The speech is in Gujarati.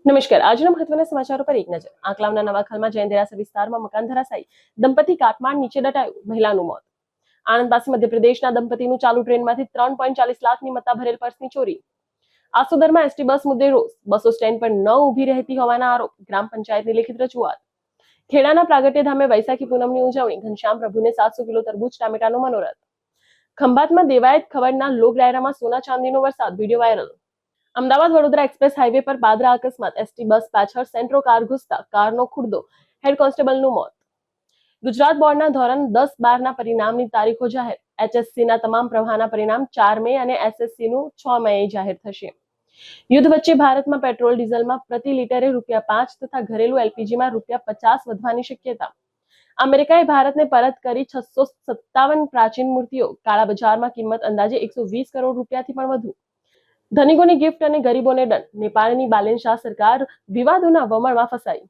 નમસ્કાર, આજના મહત્વના સમાચારો પર એક નજર। આંકલાવના નવાખાલમાં જૈન દેરાસર વિસ્તારમાં મકાન ધરાશાયી, દંપતી કાટમાળ નીચે દટાયું, મહિલાનું મોત। આણંદ પાસે મધ્યપ્રદેશના દંપતીનું ચાલુ ટ્રેનમાંથી 3.40 લાખની મત્તા ભરેલ પર્સની ચોરી। આસોદરમાં એસટી બસ મુદ્દે રોષ, બસો સ્ટેન્ડ પર ન ઊભી રહેતી હોવાના આરોપ, ગ્રામ પંચાયતની લેખિત રજૂઆત। ખેડાના પ્રાગટ્ય ધામે વૈશાખી પૂનમની ઉજવણી, ઘનશ્યામ પ્રભુને 700 કિલો તરબૂચ ટામેટાનો મનોરથ। ખંભાતમાં દેવાયત ખવડના લોક ડાયરામાં સોના ચાંદીનો વરસાદ, video viral. Ahmedabad Vadodara express highway પર પાદરા અકસ્માત, એસટી બસ પાછળ સેન્ટ્રો કાર ઘૂસતા કારનો ખુરદો, હેડ કોન્સ્ટેબલનું મોત। ગુજરાત બોર્ડના ધોરણ 10-12ના પરિણામની તારીખો જાહેર, એચએસસીના તમામ પ્રવાહના પરિણામ 4 મે અને એસએસસીનું 6 મે જાહેર થશે। યુદ્ધ વચ્ચે ભારતમાં પેટ્રોલ ડીઝલમાં પ્રતિ લીટરે ₹5 તથા ઘરેલું એલપીજીમાં ₹50 વધવાની શક્યતા। અમેરિકાએ ભારતને પરત કરી 657 પ્રાચીન મૂર્તિઓ, કાળા બજારમાં કિંમત અંદાજે ₹120 કરોડ થી પણ વધુ। ધનિકોની ગિફ્ટ અને ગરીબોને દંડ, નેપાળની બાલેન શાહ સરકાર વિવાદોના વમળમાં ફસાઈ।